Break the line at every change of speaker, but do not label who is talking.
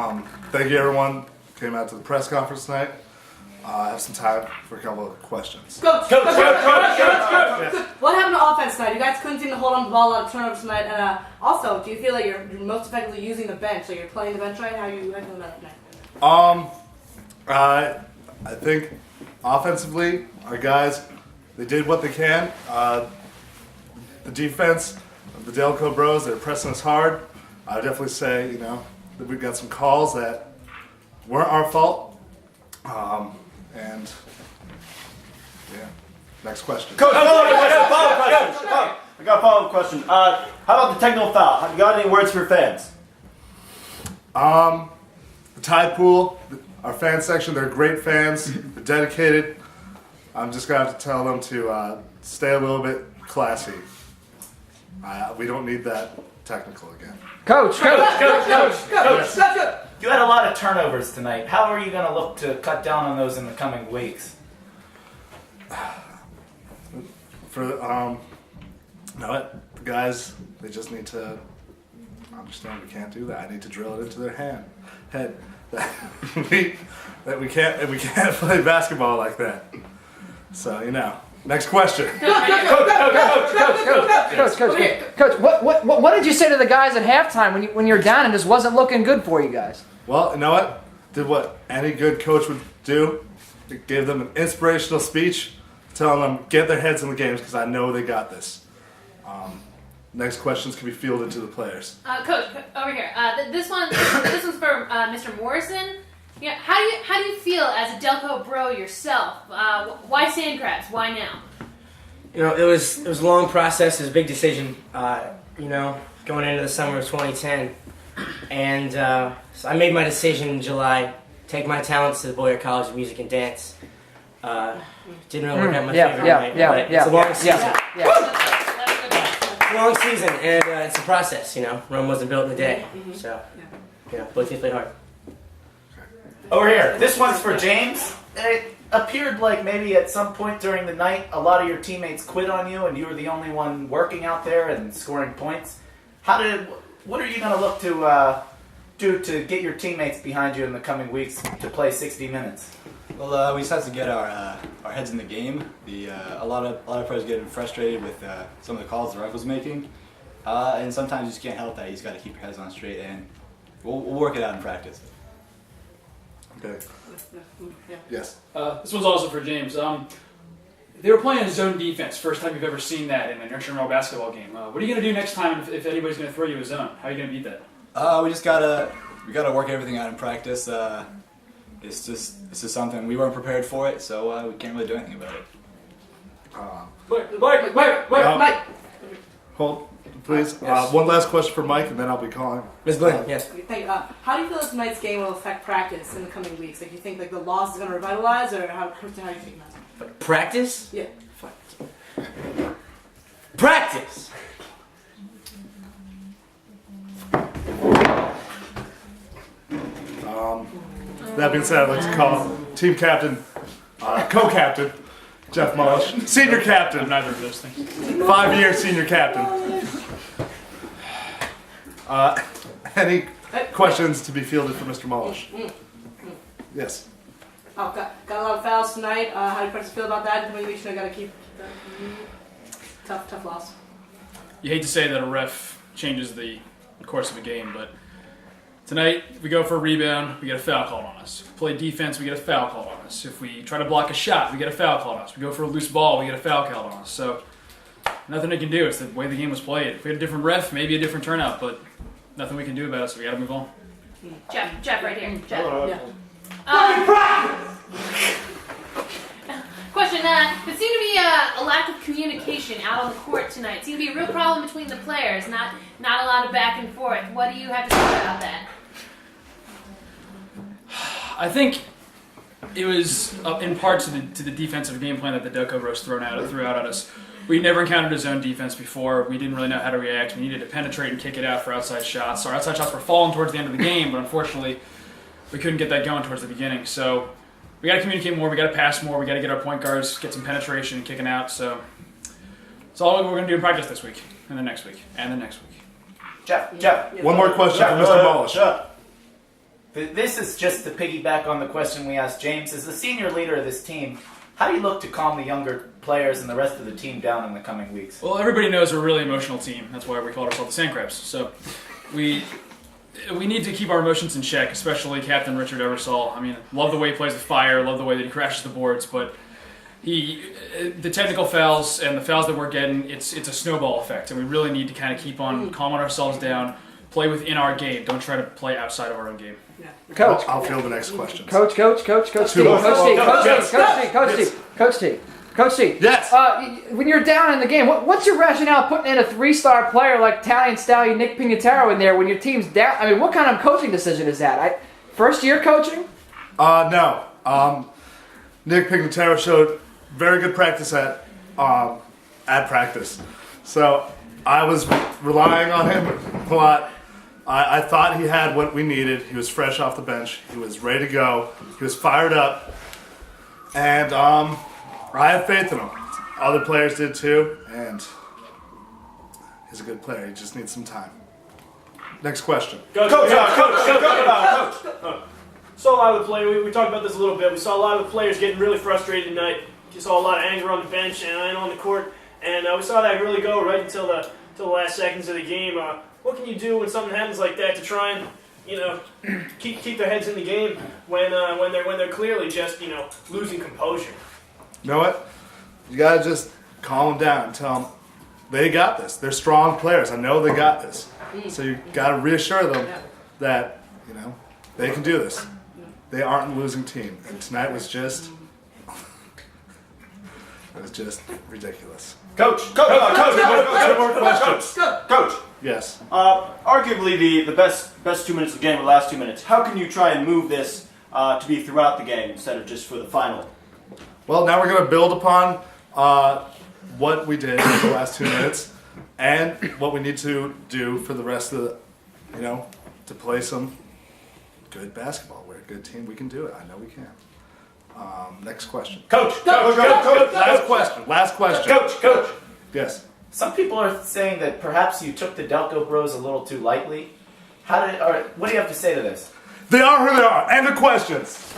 Thank you, everyone who came out to the press conference tonight. I have some time for a couple of questions.
Coach. What happened to offense tonight? You guys couldn't seem to hold on to the ball, a lot of turnovers tonight. And also, do you feel like you're most effectively using the bench? Like you're playing the bench right? How you feeling about that tonight?
I think offensively, our guys, they did what they can. The defense of the DELCO Bros, they're pressing us hard. I would definitely say, that we got some calls that weren't our fault. And yeah, next question.
Coach, follow-up question. I got a follow-up question. How about the technical foul? Have you got any words for fans?
The Tide Pool, our fan section, they're great fans. They're dedicated. I'm just gonna have to tell them to stay a little bit classy. We don't need that technical again.
Coach.
You had a lot of turnovers tonight. How are you going to look to cut down on those in the coming weeks?
The guys, they just need to understand we can't do that. I need to drill it into their head that we can't play basketball like that. So next question.
Coach, what did you say to the guys at halftime when you're down and just wasn't looking good for you guys?
Well, you know what? Did what any good coach would do. Gave them an inspirational speech, telling them get their heads in the games because I know they got this. Next questions can be fielded to the players.
Coach, over here. This one's for Mr. Morrison. Yeah, how do you feel as a DELCO Bro yourself? Why sand crabs? Why now?
It was a long process. It was a big decision. Going into the summer of 2010, and so I made my decision in July. Take my talents to the Boyer College of Music and Dance. Didn't really work out my favorite night, but it's a long season. It's a long season, and it's a process. Rome wasn't built in a day. So, both teams played hard.
Over here. This one's for James. It appeared like maybe at some point during the night a lot of your teammates quit on you and you were the only one working out there and scoring points. What are you going to look to do to get your teammates behind you in the coming weeks to play 60 minutes?
Well, we just have to get our heads in the game. A lot of players getting frustrated with some of the calls the ref was making, and sometimes you just can't help that. You just got to keep your heads on straight, and we'll work it out in practice.
Okay. Yes.
This one's also for James. They were playing a zone defense. First time you've ever seen that in an intramural basketball game. What are you going to do next time if anybody's going to throw you a zone? How are you going to beat that?
We just we gotta work everything out in practice. It's just something we weren't prepared for it, so we can't really do anything about it.
Mike.
Hold, please. Yes. One last question for Mike, and then I'll be calling.
Ms. Glenn, yes.
How do you feel tonight's game will affect practice in the coming weeks? Like, you think the loss is going to revitalize, or how do you think that?
Practice?
Yeah.
Practice!
That being said, I'd like to call team captain, co-captain, Jeff Mullish, senior captain.
I'm neither of those things.
5-year senior captain. Any questions to be fielded for Mr. Mullish? Yes.
Got a lot of fouls tonight. How do you feel about that? Maybe we should got to keep tough loss.
You hate to say that a ref changes the course of a game, but tonight, if we go for a rebound, we get a foul called on us. If we play defense, we get a foul called on us. If we try to block a shot, we get a foul called on us. If we go for a loose ball, we get a foul called on us. So nothing they can do. It's the way the game was played. If we had a different ref, maybe a different turnout, but nothing we can do about it, so we got to move on.
Jeff, right here. Jeff.
Yeah.
Question, there seemed to be a lack of communication out on the court tonight. It seemed to be a real problem between the players, not a lot of back and forth. What do you have to say about that?
I think it was in part to the defensive game plan that the DELCO Bros threw out at us. We never encountered a zone defense before. We didn't really know how to react. We needed to penetrate and kick it out for outside shots. Our outside shots were falling towards the end of the game, but unfortunately, we couldn't get that going towards the beginning. So we got to communicate more. We got to pass more. We got to get our point guards, get some penetration and kicking out. So it's all we're going to do in practice this week, and the next week, and the next week.
Jeff.
One more question for Mr. Mullish.
This is just to piggyback on the question we asked James. As the senior leader of this team, how do you look to calm the younger players and the rest of the team down in the coming weeks?
Well, everybody knows we're a really emotional team. That's why we called ourselves the Sandcrabs. So we need to keep our emotions in check, especially Captain Richard Eversole. I mean, love the way he plays with fire, love the way that he crashes the boards, but the technical fouls and the fouls that we're getting, it's a snowball effect, and we really need to kind of keep on calming ourselves down, play within our game. Don't try to play outside of our own game.
Coach.
I'll field the next question.
Coach T. Coach T.
Yes.
When you're down in the game, what's your rationale putting in a 3-star player like Italian stallion Nick Pignataro in there when your team's down? I mean, what kind of coaching decision is that? First year coaching?
No. Nick Pignataro showed very good practice at practice. So I was relying on him a lot. I thought he had what we needed. He was fresh off the bench. He was ready to go. He was fired up. And I have faith in him. Other players did too. And he's a good player. He just needs some time. Next question.
Coach. Saw a lot of the players. We talked about this a little bit. We saw a lot of the players getting really frustrated tonight. You saw a lot of anger on the bench and on the court. And we saw that really go right until the last seconds of the game. What can you do when something happens like that to try and, keep their heads in the game when they're clearly just, losing composure?
You know what? You gotta just calm them down and tell them they got this. They're strong players. I know they got this. So you gotta reassure them that, they can do this. They aren't a losing team. And tonight was just ridiculous.
Coach.
Two more questions.
Coach.
Yes.
Arguably the best 2 minutes of the game were the last 2 minutes. How can you try and move this to be throughout the game instead of just for the final?
Well, now we're going to build upon what we did in the last 2 minutes and what we need to do for the rest of the, to play some good basketball. We're a good team. We can do it. I know we can. Next question.
Coach.
Last question.
Coach.
Yes.
Some people are saying that perhaps you took the DELCO Bros a little too lightly. What do you have to say to this?
They are who they are. End of questions.